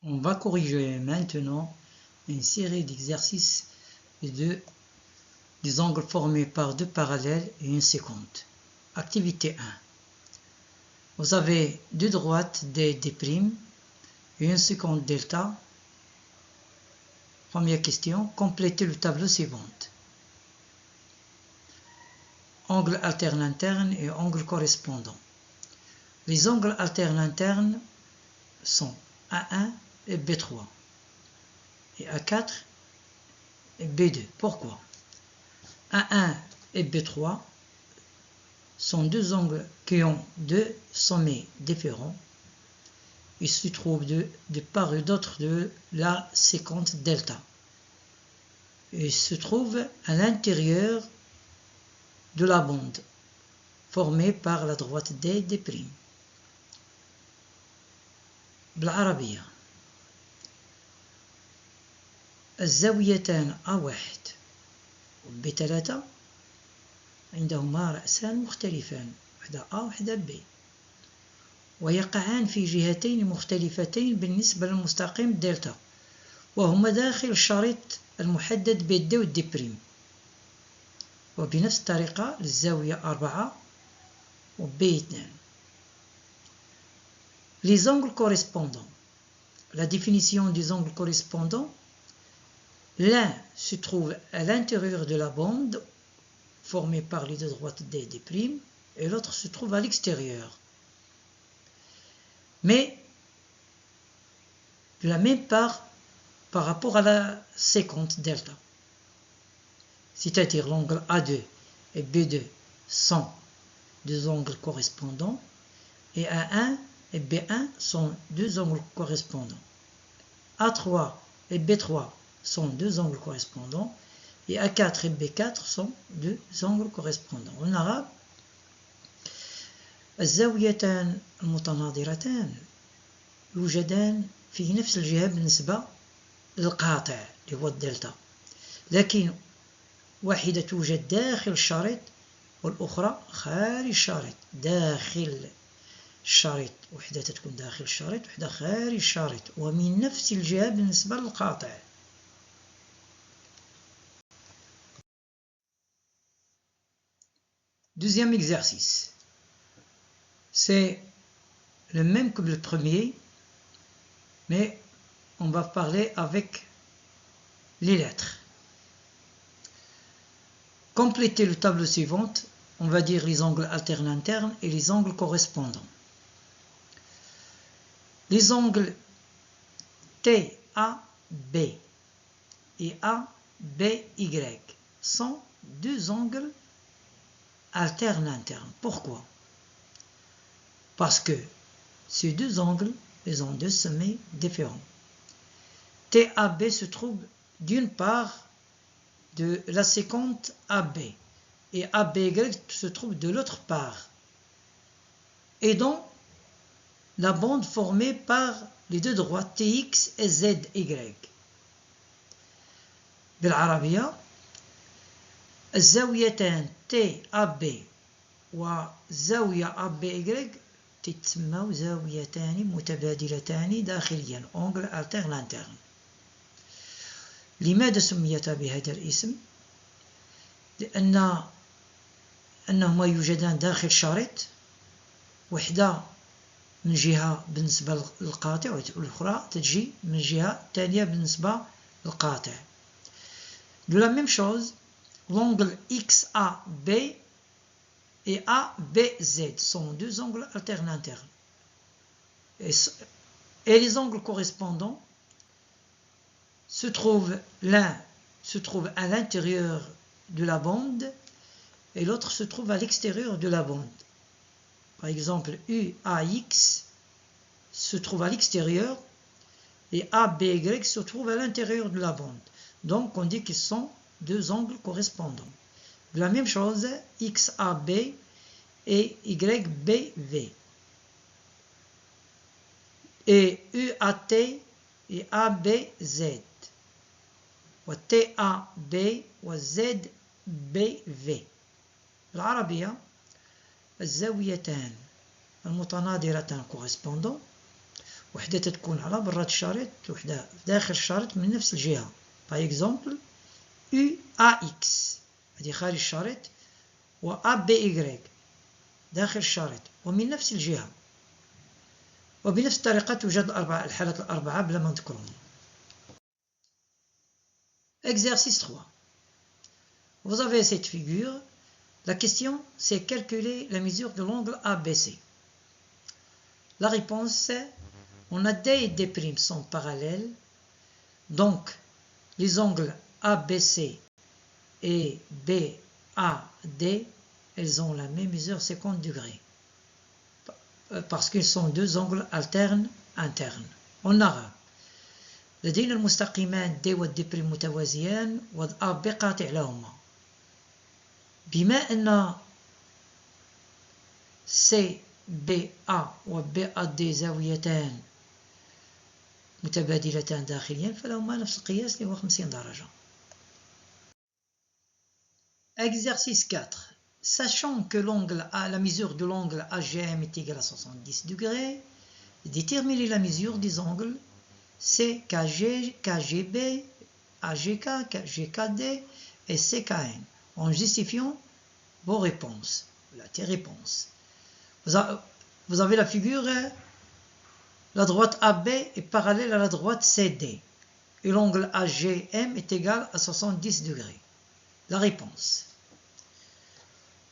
On va corriger maintenant une série d'exercices des angles formés par deux parallèles et une séquente. Activité 1. Vous avez deux droites D' et une séquente delta. Première question, complétez le tableau suivant. Angle alterne interne et angle correspondant. Les angles alternes internes sont A1 et B3 et A4 et B2. Pourquoi? A1 et B3 sont deux angles qui ont deux sommets différents. Ils se trouvent de part et d'autre de la séquente delta. Ils se trouvent à l'intérieur de la bande formée par la droite D'. بالعربية الزاويتان A1 وB3 عندهما رأسان مختلفان، واحدة A وواحدة B، ويقعان في جهتين مختلفتين بالنسبة للمستقيم دلتا، وهما داخل الشريط المحدد بالD والD'. وبنفس الطريقة للزاوية 4 وB2. Les angles correspondants. La définition des angles correspondants. L'un se trouve à l'intérieur de la bande formée par les deux droites D' et l'autre se trouve à l'extérieur. Mais de la même part par rapport à la séquente delta. C'est-à-dire l'angle A2 et B2 sont deux angles correspondants et A1 et B1 sont deux angles correspondants. A3 et B3 sont deux angles correspondants et A4 et B4 sont deux angles correspondants. En arabe, الزاويتان المتناظرتان يوجدان في نفس الجهة بالنسبة للقاطع اللي هو الدلتا، لكن واحدة توجد داخل الشريط والأخرى خارج الشريط. داخل الشريط وحدة تكون داخل الشريط وحدة خارج الشريط ومن نفس الجهة بالنسبة للقاطع. Deuxième exercice. C'est le même que le premier, mais on va parler avec les lettres. Complétez le tableau suivant. On va dire les angles alternes internes et les angles correspondants. Les angles TAB et ABY sont deux angles alternes internes. Pourquoi? Parce que ces deux angles, ils ont deux sommets différents. TAB se trouve d'une part de la séquente AB et ABY se trouve de l'autre part et dans la bande formée par les deux droites TX et ZY. بالعربية الزاويتان TAB وزاوية ABY تتسمى زاويتان متبادلتان داخليا angle alterne interne. لماذا سميتا بهذا الاسم؟ لأنهما يوجدان داخل شريط، وحدة من جهة بالنسبة للقاطع والأخرى تجي من جهة الثانية بالنسبة للقاطع. De la même chose, l'angle XAB et ABZ sont deux angles alternes internes. Et les angles correspondants l'un se trouve à l'intérieur de la bande et l'autre se trouve à l'extérieur de la bande. Par exemple, UAX se trouve à l'extérieur et ABY se trouve à l'intérieur de la bande. Donc on dit qu'ils sont deux angles correspondants. De la même chose, XAB et YBV. Et UAT et ABZ. وTAB وZBV. العربية الزاويتان المتناظرتان correspondant وحدة تكون على برات الشريط وحدة داخل الشريط من نفس الجهة. باغ اكزومبل UAX هذه خارج الشريط، و ABY داخل الشريط ومن نفس الجهة. وبنفس الطريقة توجد الحالات الأربعة بلا ما نذكرهم. Exercice 3. Vous avez cette figure. La question, c'est calculer la mesure de l'angle ABC. La réponse, c'est on a D et D' sont parallèles. Donc, les angles ABC et BAD, elles ont la même mesure 50 degrés. Parce qu'ils sont deux angles alternes internes. En arabe. لدينا المستقيمان D و D' متوازيان و AB قاطع لهما. بما أن CBA و BAD زاويتان متبادلتان داخليا فلهما نفس القياس اللي هو 50 درجة. Exercice 4. Sachant que la mesure de l'angle AGM est égale à 70 degrés, déterminer la mesure des angles CKG, KGB, AGK, GKD et CKN en justifiant vos réponses, tes réponses. Vous avez la figure, la droite AB est parallèle à la droite CD et l'angle AGM est égal à 70 degrés. La réponse.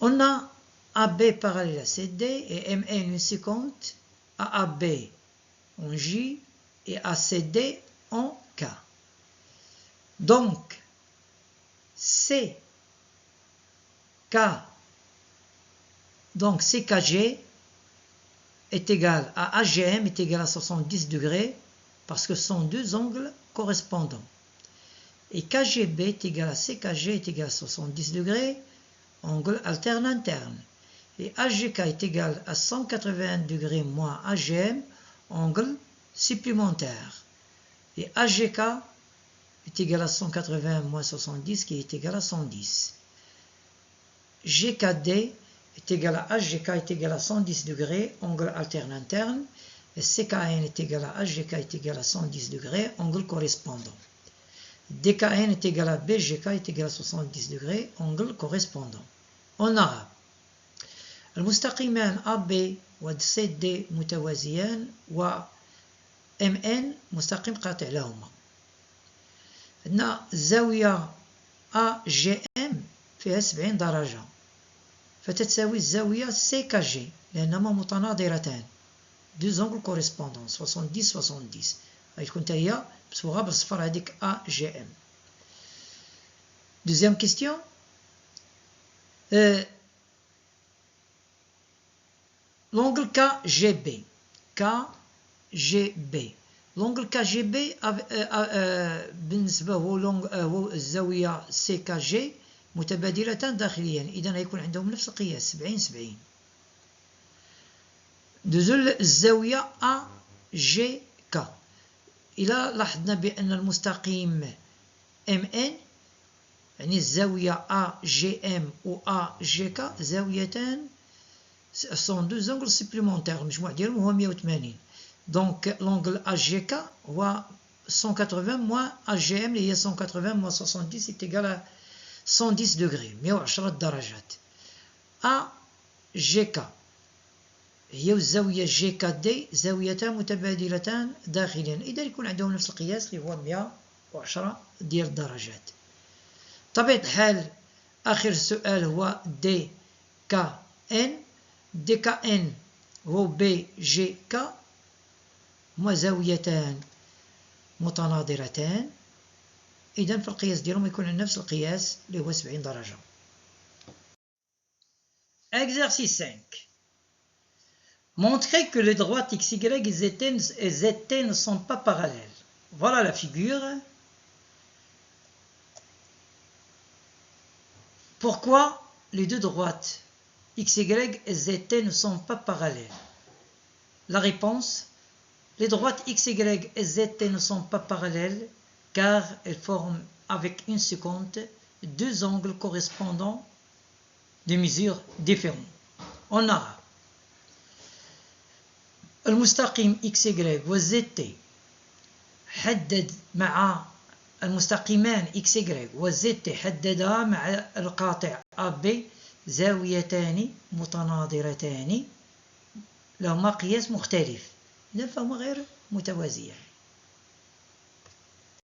On a AB parallèle à CD et MN une 50 à AB en J et à CD en K. Donc, CKG est égal à AGM est égal à 70 degrés parce que ce sont deux angles correspondants. Et KGB est égal à CKG est égal à 70 degrés, angle alterne interne. Et AGK est égal à 180 degrés moins AGM, angle supplémentaire. Et AGK est égal à 180 moins 70 qui est égal à 110. GKD est égal à AGK est égal à 110 degrés, angle alterne interne. Et CKN est égal à AGK est égal à 110 degrés, angle correspondant. DKN est égal à BGK est égal à 70 degrés, angle correspondant. En arabe. المستقيمان AB و CD متوازيان و MN مستقيم قاطع لهما. عندنا الزاوية AGM فيها 70 درجة فتتساوي الزاوية CKG لأنهما متناظرتان. deux angles correspondants 70-70 غتكون حتى هي مصبوغة بالصفر هذيك AGM. Deuxième question. L'angle KGB. L'angle KGB بالنسبة هو الزاوية CKG متبادلتان داخليا إذا هيكون عندهم نفس القياس 70-70. نزول الزاوية AGK. إذا لاحظنا بأن المستقيم MN يعني الزاوية AGM و AGK زاويتان sont deux angles supplémentaires المجموع ديالهم هو 180. دونك l'angle AGK هو 180 moins AGM اللي هي 180 moins 70 est égal à 110 degrés 110 درجات. AGK هي الزاوية GKD زاويتان متبادلتان داخليا إذا يكون عندهم نفس القياس اللي هو 110 ديال الدرجات. طبيعة الحال آخر سؤال هو DKN. DKN هو BGK هما زاويتان متناظرتان إذا في القياس ديالهم يكون نفس القياس اللي هو 70 درجة. Exercice 5. Montrer que les droites X, Y et ZT ne sont pas parallèles. Voilà la figure. Pourquoi les deux droites X, Y et ZT ne sont pas parallèles? La réponse, les droites X, Y et ZT ne sont pas parallèles car elles forment avec une seconde deux angles correspondants de mesures différentes. En arabe. المستقيم XY و ZT حدد مع المستقيمان XY و ZT حددا مع القاطع AB زاويتان متناظرتان لهما قياس مختلف، إذن فهما غير متوازيان.